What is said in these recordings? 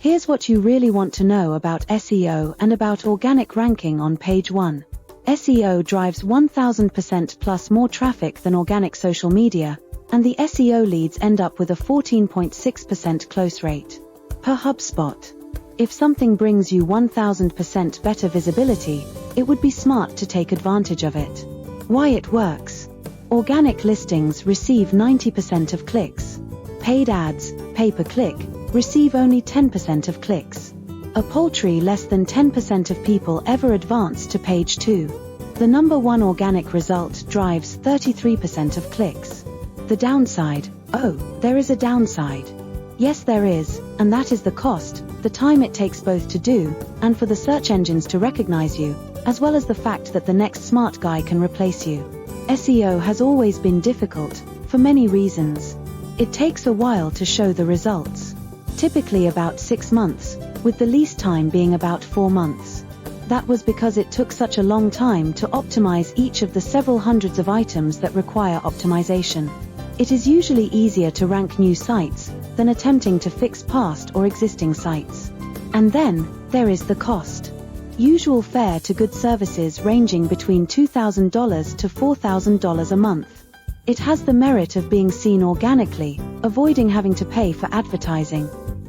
Here's what you really want to know about SEO and about organic ranking on page 1. SEO drives 1000% plus more traffic than organic social media, and the SEO leads end up with a 14.6% close rate. Per HubSpot. If something brings you 1000% better visibility, it would be smart to take advantage of it. Why it works. Organic listings receive 90% of clicks. Paid ads, pay-per-click, receive only 10% of clicks. A paltry less than 10% of people ever advance to page 2. The number 1 organic result drives 33% of clicks. The downside. Oh, there is a downside. Yes, there is, and that is the cost, the time it takes both to do, and for the search engines to recognize you, as well as the fact that the next smart guy can replace you. SEO has always been difficult, for many reasons. It takes a while to show the results. Typically about 6 months, with the least time being about 4 months. That was because it took such a long time to optimize each of the several hundreds of items that require optimization. It is usually easier to rank new sites than attempting to fix past or existing sites. And then, there is the cost. Usual fare to good services ranging between $2,000 to $4,000 a month. It has the merit of being seen organically, avoiding having to pay for advertising.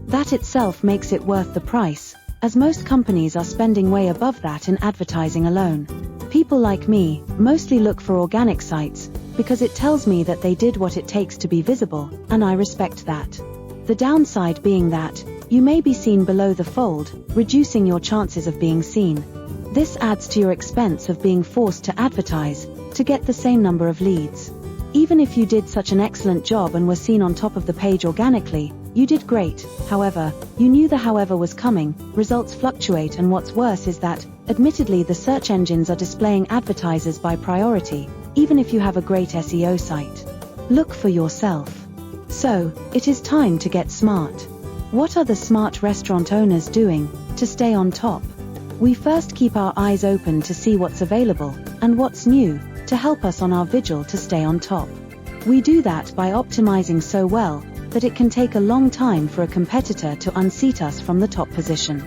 That itself makes it worth the price, as most companies are spending way above that in advertising alone. People like me mostly look for organic sites, because it tells me that they did what it takes to be visible, and I respect that. The downside being that, you may be seen below the fold, reducing your chances of being seen. This adds to your expense of being forced to advertise, to get the same number of leads. Even if you did such an excellent job and were seen on top of the page organically, you did great. However, you knew the however was coming, results fluctuate, and what's worse is that, admittedly, the search engines are displaying advertisers by priority, even if you have a great SEO site. Look for yourself. So, it is time to get smart. What are the smart restaurant owners doing to stay on top? We first keep our eyes open to see what's available and what's new to help us on our vigil to stay on top. We do that by optimizing so well that it can take a long time for a competitor to unseat us from the top position.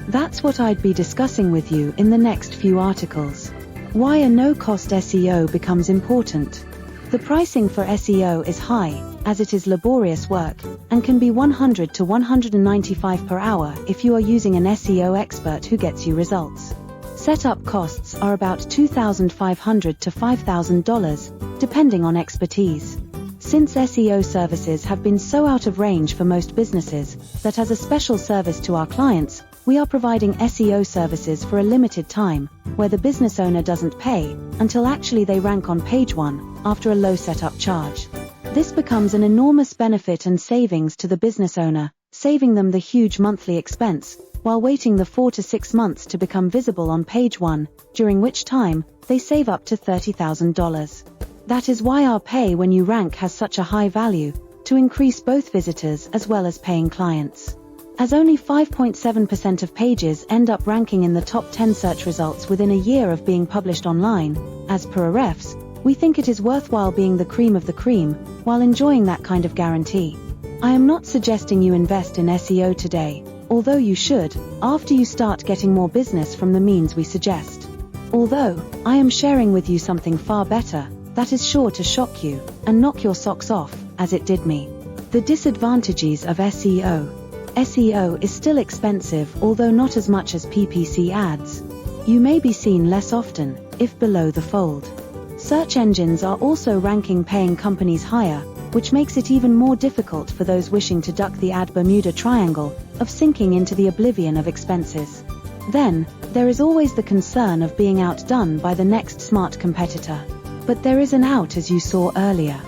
That's what I'd be discussing with you in the next few articles. Why a no-cost SEO becomes important. The pricing for SEO is high, as it is laborious work, and can be $100 to $195 per hour if you are using an SEO expert who gets you results. Setup costs are about $2,500 to $5,000, depending on expertise. Since SEO services have been so out of range for most businesses, that as a special service to our clients, we are providing SEO services for a limited time, where the business owner doesn't pay, until actually they rank on page 1, after a low setup charge. This becomes an enormous benefit and savings to the business owner, saving them the huge monthly expense, while waiting the 4 to 6 months to become visible on page 1, during which time, they save up to $30,000. That is why our pay when you rank has such a high value, to increase both visitors as well as paying clients. As only 5.7% of pages end up ranking in the top 10 search results within a year of being published online, as per Ahrefs, we think it is worthwhile being the cream of the cream, while enjoying that kind of guarantee. I am not suggesting you invest in SEO today, although you should, after you start getting more business from the means we suggest. Although, I am sharing with you something far better, that is sure to shock you, and knock your socks off, as it did me. The disadvantages of SEO. SEO is still expensive, although not as much as PPC ads. You may be seen less often, if below the fold. Search engines are also ranking paying companies higher, which makes it even more difficult for those wishing to duck the ad Bermuda Triangle, of sinking into the oblivion of expenses. Then, there is always the concern of being outdone by the next smart competitor. But there is an out, as you saw earlier.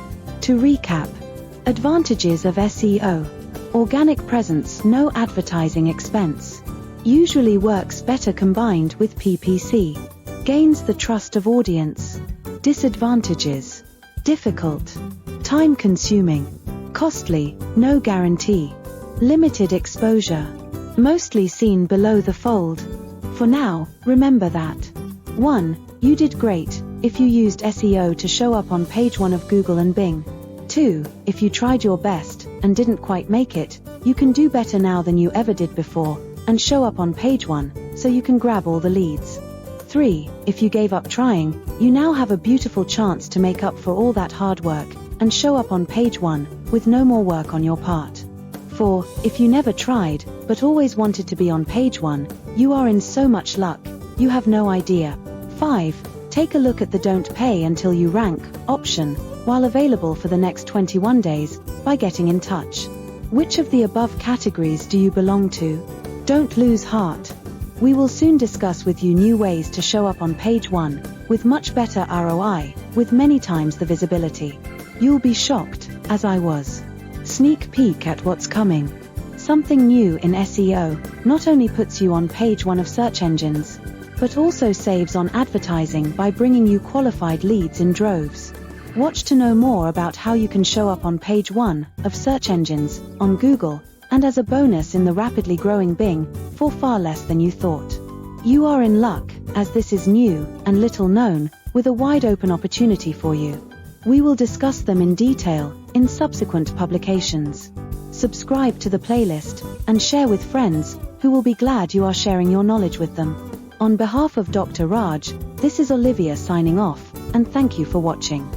To recap, advantages of SEO. Organic presence, no advertising expense. Usually works better combined with PPC. Gains the trust of audience. Disadvantages. Difficult. Time consuming. Costly, no guarantee. Limited exposure. Mostly seen below the fold. For now, remember that. 1. You did great if you used SEO to show up on page 1 of Google and Bing. 2. If you tried your best and didn't quite make it, you can do better now than you ever did before, and show up on page 1, so you can grab all the leads. 3. If you gave up trying, you now have a beautiful chance to make up for all that hard work, and show up on page 1, with no more work on your part. 4. If you never tried, but always wanted to be on page 1, you are in so much luck, you have no idea. 5. Take a look at the Don't Pay Until You Rank option, while available for the next 21 days, by getting in touch. Which of the above categories do you belong to? Don't lose heart. We will soon discuss with you new ways to show up on page 1, with much better ROI, with many times the visibility. You'll be shocked, as I was. Sneak peek at what's coming. Something new in SEO not only puts you on page 1 of search engines, but also saves on advertising by bringing you qualified leads in droves. Watch to know more about how you can show up on page 1 of search engines, on Google, and as a bonus in the rapidly growing Bing, for far less than you thought. You are in luck, as this is new and little known, with a wide open opportunity for you. We will discuss them in detail in subsequent publications. Subscribe to the playlist and share with friends who will be glad you are sharing your knowledge with them. On behalf of Dr. Raj, this is Olivia signing off, and thank you for watching.